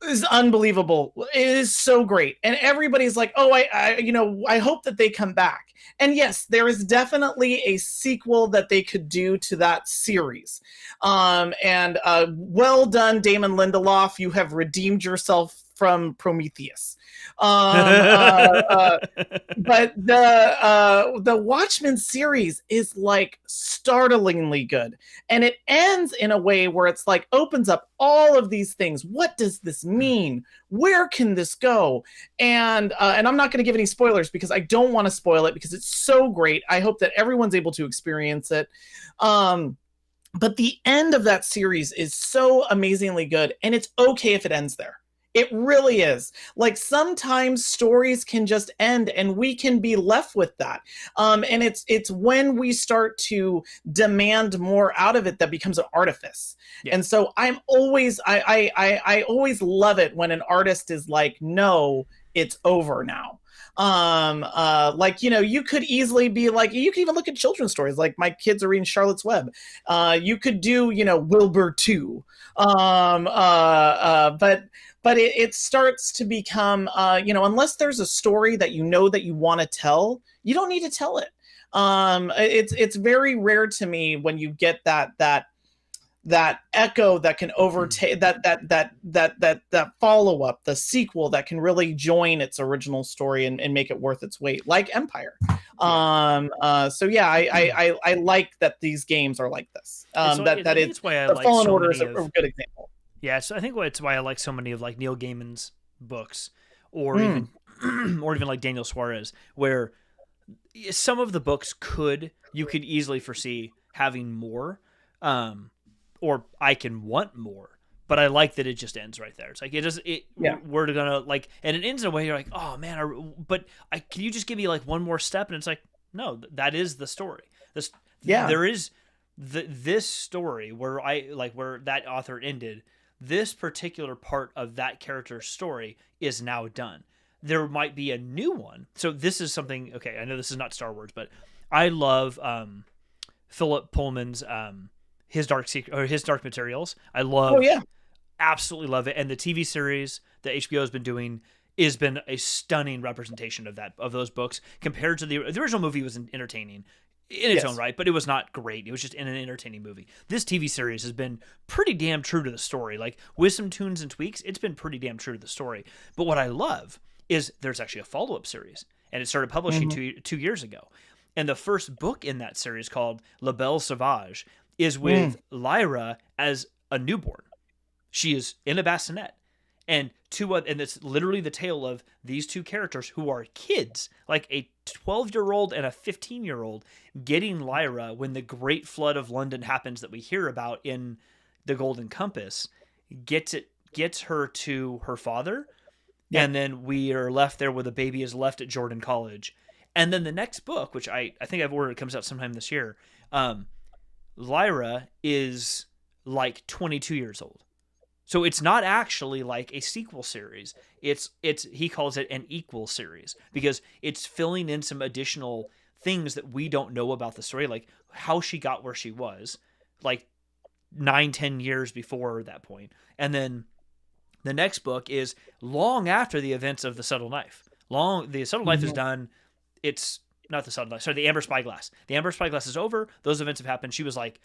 is unbelievable. It is so great. And everybody's like, oh, I hope that they come back. And yes, there is definitely a sequel that they could do to that series. And well done, Damon Lindelof. You have redeemed yourself from Prometheus. But the Watchmen series is like startlingly good, and it ends in a way where it's like opens up all of these things. What does this mean? Where can this go? And I'm not going to give any spoilers because I don't want to spoil it, because it's so great. I hope that everyone's able to experience it. But the end of that series is so amazingly good, and it's okay if it ends there. It really is. Like sometimes stories can just end and we can be left with that. And it's when we start to demand more out of it that becomes an artifice. Yeah. And so I always love it when an artist is like, no, it's over now. You could easily be like, you can even look at children's stories. Like my kids are reading Charlotte's Web. You could do, Wilbur 2. But it starts to become, unless there's a story that that you want to tell, you don't need to tell it. It's very rare to me when you get that echo that can overtake that follow up, the sequel that can really join its original story and make it worth its weight, like Empire. I like that these games are like this. It's why I like Fallen Order is a good example. Yeah, so I think it's why I like so many of like Neil Gaiman's books, or even like Daniel Suarez, where some of the books you could easily foresee having more, or I can want more, but I like that it just ends right there. It's like we're gonna like, and it ends in a way you're like, oh man, can you just give me like one more step? And it's like, no, that is the story. There is this story where where that author ended. This particular part of that character's story is now done. There might be a new one. So this is something, okay, I know this is not Star Wars, but I love Philip Pullman's his Dark Materials. I love, absolutely love it. And the TV series that HBO has been doing has been a stunning representation of those books compared to the original movie. Was entertaining in its own right, but it was not great. It was just an entertaining movie. This TV series has been pretty damn true to the story. Like with some tunes and tweaks, it's been pretty damn true to the story. But what I love is there's actually a follow-up series, and it started publishing 2 years ago. And the first book in that series, called La Belle Sauvage, is with Lyra as a newborn. She is in a bassinet. And and it's literally the tale of these two characters who are kids, like a 12-year-old and a 15-year-old, getting Lyra when the great flood of London happens that we hear about in The Golden Compass, gets her to her father, and then we are left there where the baby is left at Jordan College. And then the next book, which I think I've ordered, comes out sometime this year, Lyra is like 22 years old. So it's not actually like a sequel series. It's he calls it an equal series because it's filling in some additional things that we don't know about the story, like how she got where she was, like 9-10 years before that point. And then the next book is long after the events of The Subtle Knife. The Subtle Knife is done. It's not The Subtle Knife. Sorry, The Amber Spyglass. The Amber Spyglass is over. Those events have happened. She was like,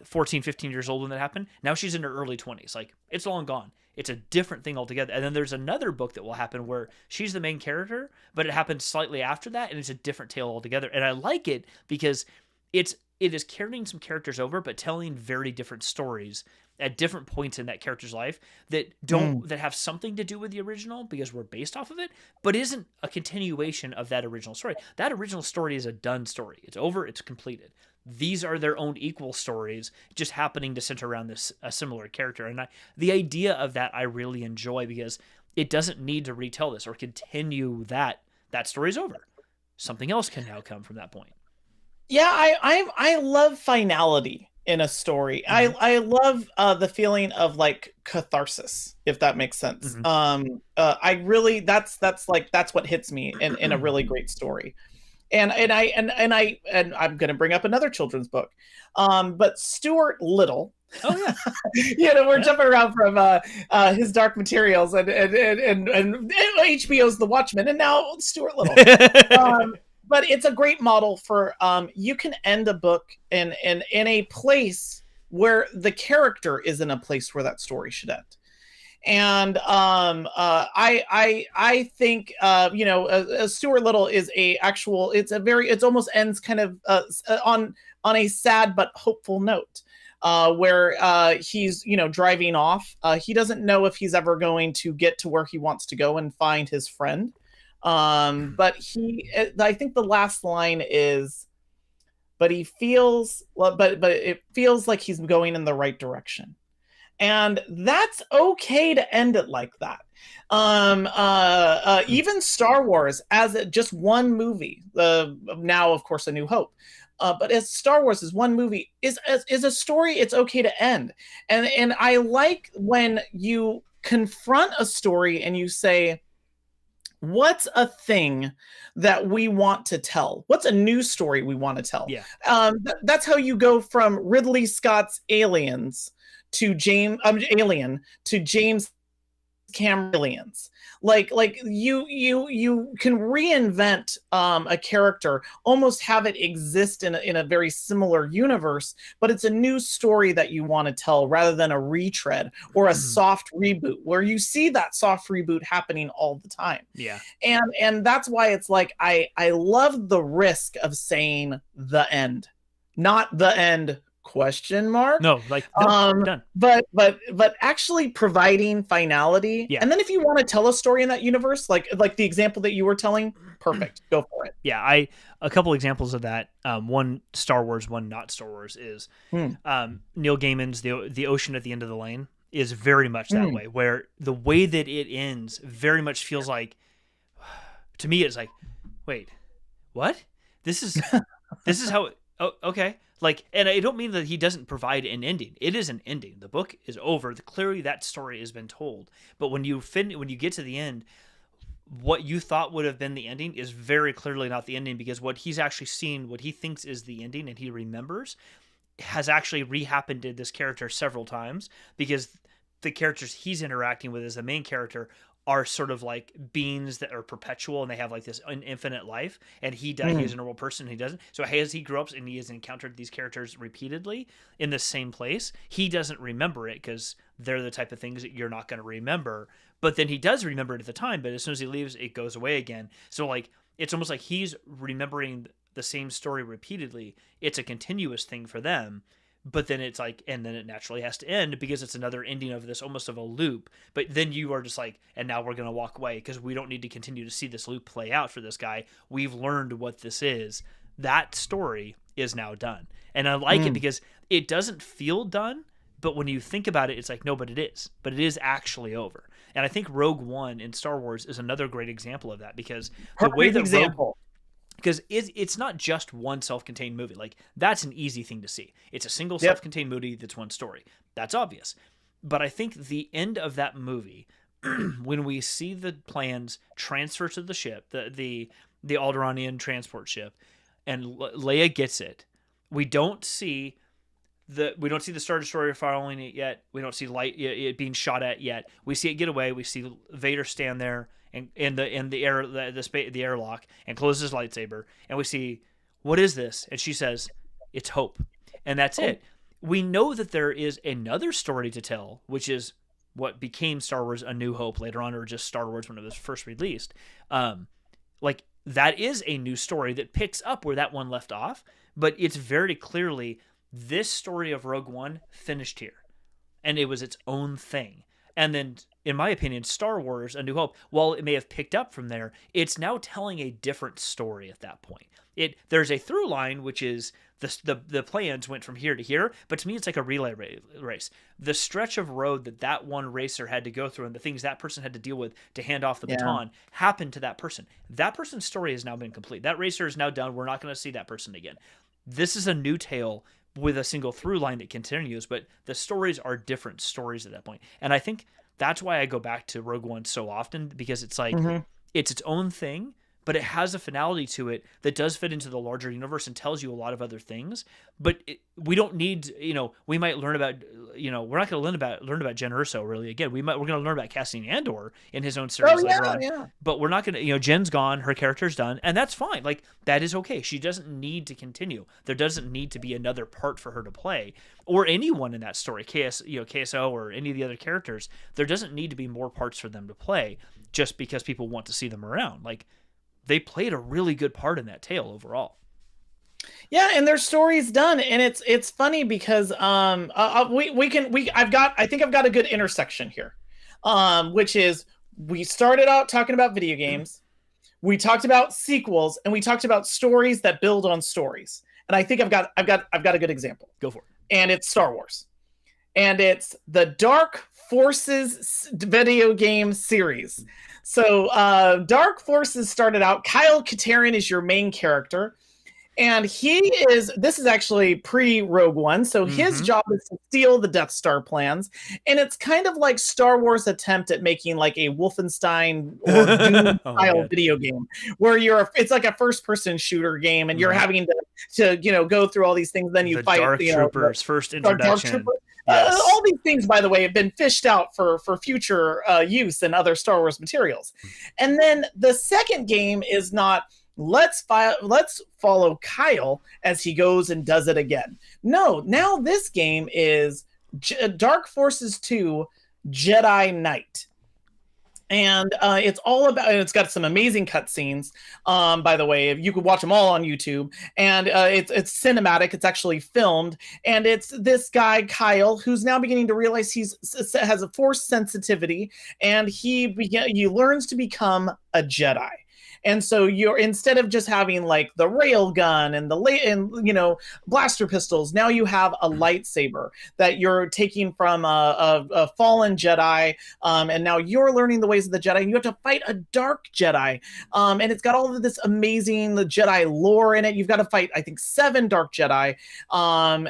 14, 15 years old when that happened. Now she's in her early 20s. Like, it's long gone. It's a different thing altogether. And then there's another book that will happen where she's the main character, but it happens slightly after that, and it's a different tale altogether. And I like it because it is carrying some characters over, but telling very different stories at different points in that character's life that that have something to do with the original because we're based off of it, but isn't a continuation of that original story. That original story is a done story. It's over. It's completed. These are their own equal stories, just happening to center around a similar character. And the idea of that I really enjoy because it doesn't need to retell this or continue that story's over. Something else can now come from that point. Yeah, I love finality in a story. Mm-hmm. I love the feeling of like catharsis, if that makes sense. Mm-hmm. I really that's what hits me in a really great story. And I'm going to bring up another children's book, but Stuart Little. Oh yeah, we're jumping around from his Dark Materials and HBO's The Watchmen, and now Stuart Little. But it's a great model for you can end a book in a place where the character is in a place where that story should end. And I think Stuart Little is it's almost ends kind of on a sad but hopeful note, where he's driving off. He doesn't know if he's ever going to get to where he wants to go and find his friend. But I think the last line is, but he feels but it feels like he's going in the right direction. And that's okay to end it like that. Even Star Wars, as just one movie, now of course A New Hope, but as Star Wars is one movie, is a story it's okay to end. And I like when you confront a story and you say, what's a thing that we want to tell? What's a new story we want to tell? Yeah. That's how you go from Ridley Scott's Alien to James Cameron Aliens. Like you can reinvent a character, almost have it exist in a very similar universe, but it's a new story that you want to tell rather than a retread or a soft reboot, where you see that soft reboot happening all the time. Yeah. And that's why it's like I love the risk of saying the end, not the end question mark. No, like done. But actually providing finality. Yeah. And then if you want to tell a story in that universe, like the example that you were telling, perfect. Go for it. Yeah, a couple examples of that. One Star Wars, one not Star Wars is Neil Gaiman's The Ocean at the End of the Lane is very much that way, where the way that it ends very much feels like, to me it's like, wait, what? This is how okay. Like, and I don't mean that he doesn't provide an ending. It is an ending. The book is over. Clearly, that story has been told. But when you get to the end, what you thought would have been the ending is very clearly not the ending, because what he's actually seen, what he thinks is the ending, and he remembers, has actually re-happened to this character several times, because the characters he's interacting with as the main character are sort of like beings that are perpetual, and they have like this infinite life, and he is a normal person, and he doesn't. So as he grew up and he has encountered these characters repeatedly in the same place, he doesn't remember it because they're the type of things that you're not going to remember. But then he does remember it at the time, but as soon as he leaves, it goes away again. So like, it's almost like he's remembering the same story repeatedly. It's a continuous thing for them, but then it's like, and then it naturally has to end because it's another ending of this, almost of a loop. But then you are just like, and now we're going to walk away because we don't need to continue to see this loop play out for this guy. We've learned what this is. That story is now done. And I like it because it doesn't feel done, but when you think about it, it's like, no, but it is. But it is actually over. And I think Rogue One in Star Wars is another great example of that, because the way that because it's not just one self-contained movie. Like, that's an easy thing to see. It's a single self-contained movie that's one story. That's obvious. But I think the end of that movie, when we see the plans transfer to the ship, the Alderaanian transport ship, and Leia gets it, we don't see the Star Destroyer following it yet. We don't see it being shot at yet. We see it get away. We see Vader stand there and in the airlock and close his lightsaber, and we see, what is this? And she says, it's hope. And that's it. We know that there is another story to tell, which is what became Star Wars A New Hope later on, or just Star Wars when it was first released. Like, that is a new story that picks up where that one left off, but it's very clearly this story of Rogue One finished here, and it was its own thing. And then, in my opinion, Star Wars A New Hope, while it may have picked up from there, it's now telling a different story at that point. There's a through line, which is the plans went from here to here, but to me it's like a relay race. The stretch of road that one racer had to go through, and the things that person had to deal with to hand off the baton, happened to that person. That person's story has now been complete. That racer is now done. We're not going to see that person again. This is a new tale with a single through line that continues, but the stories are different stories at that point. And I think that's why I go back to Rogue One so often, because it's like, it's its own thing, but it has a finality to it that does fit into the larger universe and tells you a lot of other things. But we don't need, we might learn about, we're not going to learn about Jen Erso really again. We're going to learn about Cassian Andor in his own series later on. But we're not going to, Jen's gone, her character's done, and that's fine. Like, that is okay. She doesn't need to continue. There doesn't need to be another part for her to play, or anyone in that story, KSO or any of the other characters. There doesn't need to be more parts for them to play just because people want to see them around. Like, they played a really good part in that tale overall. Yeah, and their story's done, and it's funny because I think I've got a good intersection here, which is, we started out talking about video games, we talked about sequels, and we talked about stories that build on stories. And I think I've got a good example. Go for it. And it's Star Wars, and it's the Dark Forces video game series. So Dark Forces started out, Kyle Katarn is your main character, and this is actually pre-Rogue One, so his job is to steal the Death Star plans, and it's kind of like Star Wars' attempt at making like a Wolfenstein or Doom style video game, where it's like a first-person shooter game, and you're having to go through all these things, then you fight Dark Troopers, first introduction. Yes. All these things, by the way, have been fished out for future use in other Star Wars materials. And then the second game is not, let's follow Kyle as he goes and does it again. No, now this game is Dark Forces 2 Jedi Knight. And it's all about, it's got some amazing cutscenes, by the way. You could watch them all on YouTube. And it's cinematic. It's actually filmed. And it's this guy, Kyle, who's now beginning to realize he has a force sensitivity. And he learns to become a Jedi. And so you're, instead of just having like the rail gun and blaster pistols, now you have a lightsaber that you're taking from a fallen Jedi, and now you're learning the ways of the Jedi, and you have to fight a dark Jedi, and it's got all of this amazing Jedi lore in it. You've got to fight, I think, 7 dark Jedi.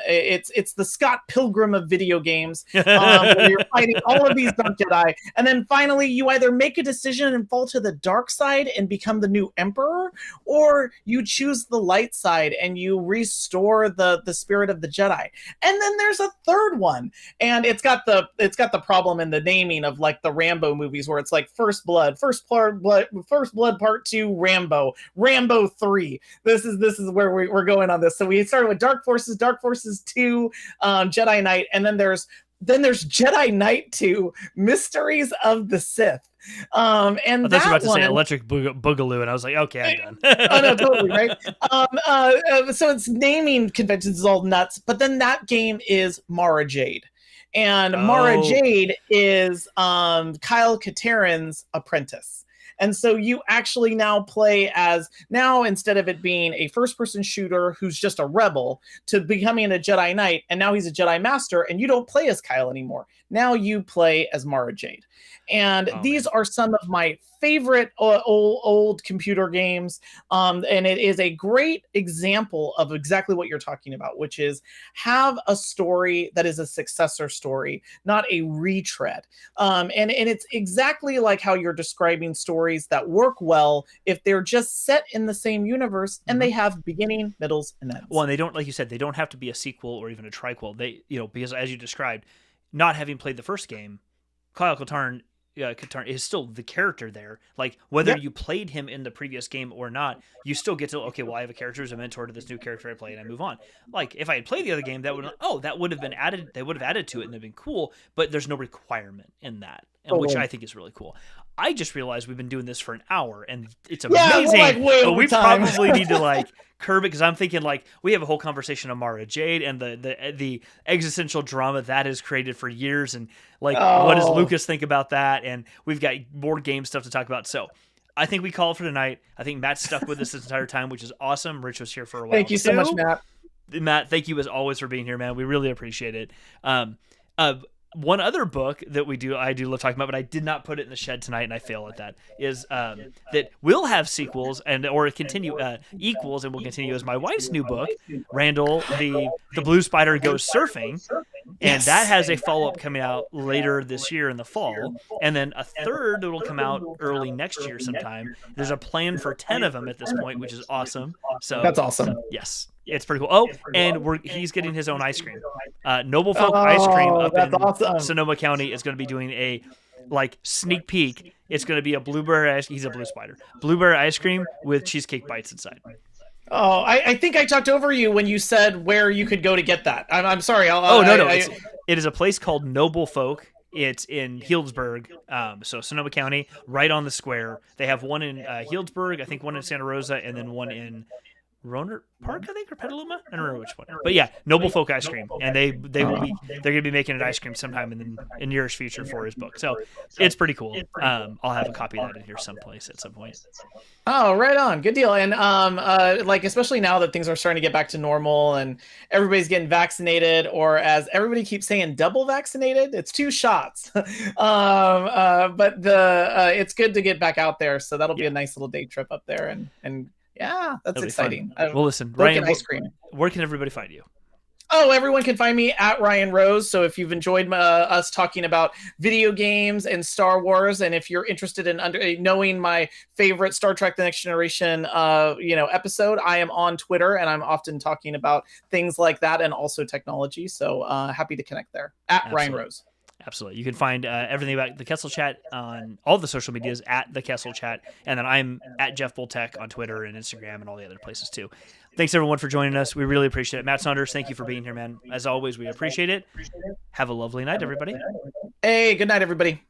It's the Scott Pilgrim of video games, where you're fighting all of these dark Jedi, and then finally you either make a decision and fall to the dark side and become the new emperor, or you choose the light side and you restore the spirit of the Jedi. And then there's a third one, and it's got the problem in the naming of like the Rambo movies, where it's like First Blood Part 2 Rambo 3. This is where we're going on this. So we started with Dark Forces 2 Jedi Knight, and then there's then there's Jedi Knight 2, Mysteries of the Sith. And I thought that you were about to one, say Electric Boogaloo, and I was like, okay, I'm oh no, done. totally right. So it's naming conventions is all nuts, but then that game is Mara Jade, and Mara Oh, Jade is Kyle Katarn's apprentice. And so you actually now play as, now instead of it being a first-person shooter who's just a rebel to becoming a Jedi Knight, and now he's a Jedi Master, and you don't play as Kyle anymore. Now you play as Mara Jade. And oh these man. are some of my favorite old computer games. And it is a great example of exactly what you're talking about, which is have a story that is a successor story, not a retread. And it's exactly like how you're describing stories that work well if they're just set in the same universe and they have beginning, middles, and ends. Well, and they don't, like you said, they don't have to be a sequel or even a triquel. They, because as you described, not having played the first game, Kyle Katarn is still the character there. Like whether you played him in the previous game or not, you still get to, okay, well, I have a character as a mentor to this new character I play, and I move on. Like if I had played the other game, that would have been added. They would have added to it and it'd been cool. But there's no requirement in that, and which I think is really cool. I just realized we've been doing this for an hour, and it's amazing. Like but we probably need to curb it, because I'm thinking we have a whole conversation on Mara Jade and the existential drama that has created for years, and what does Lucas think about that? And we've got board game stuff to talk about. So I think we call it for tonight. I think Matt's stuck with us this entire time, which is awesome. Rich was here for a while. Thank you so much, Matt. Matt, thank you as always for being here, man. We really appreciate it. One other book that I do love talking about, but I did not put it in the shed tonight, and I fail at that, is that will have sequels or continue equals, and will continue, as my wife's new book, Randall, the Blue Spider Goes Surfing, and that has a follow-up coming out later this year in the fall, and then a third that will come out early next year sometime. There's a plan for 10 of them at this point, which is awesome. So that's awesome. Yes. It's pretty cool. Oh, and he's getting his own ice cream. Noble Folk Ice Cream up in Sonoma County is going to be doing a sneak peek. It's going to be a blueberry ice. He's a blue spider. Blueberry ice cream with cheesecake bites inside. Oh, I think I talked over you when you said where you could go to get that. I'm sorry. It is a place called Noble Folk. It's in Healdsburg, so Sonoma County, right on the square. They have one in Healdsburg, I think one in Santa Rosa, and then one in Roner Park, I think, or Petaluma. I don't remember which one. But yeah, Noble Folk Ice Cream, and they're going to be making an ice cream sometime in nearest future for his book. So it's pretty cool. I'll have a copy of that in here someplace at some point. Oh, right on. Good deal. And especially now that things are starting to get back to normal and everybody's getting vaccinated, or as everybody keeps saying, double vaccinated. It's 2 shots. But it's good to get back out there. So that'll be a nice little day trip up there, and yeah, that's exciting. Well, listen, Ryan, ice cream. Where can everybody find you? Oh, everyone can find me at Ryan Rose. So if you've enjoyed us talking about video games and Star Wars, and if you're interested in knowing my favorite Star Trek: The Next Generation, episode, I am on Twitter, and I'm often talking about things like that and also technology. So happy to connect there at Absolutely. Ryan Rose. Absolutely. You can find everything about the Kessel Chat on all the social medias at the Kessel Chat. And then I'm at Jeff Bultech on Twitter and Instagram and all the other places too. Thanks everyone for joining us. We really appreciate it. Matt Saunders, thank you for being here, man. As always, we appreciate it. Have a lovely night, everybody. Hey, good night, everybody.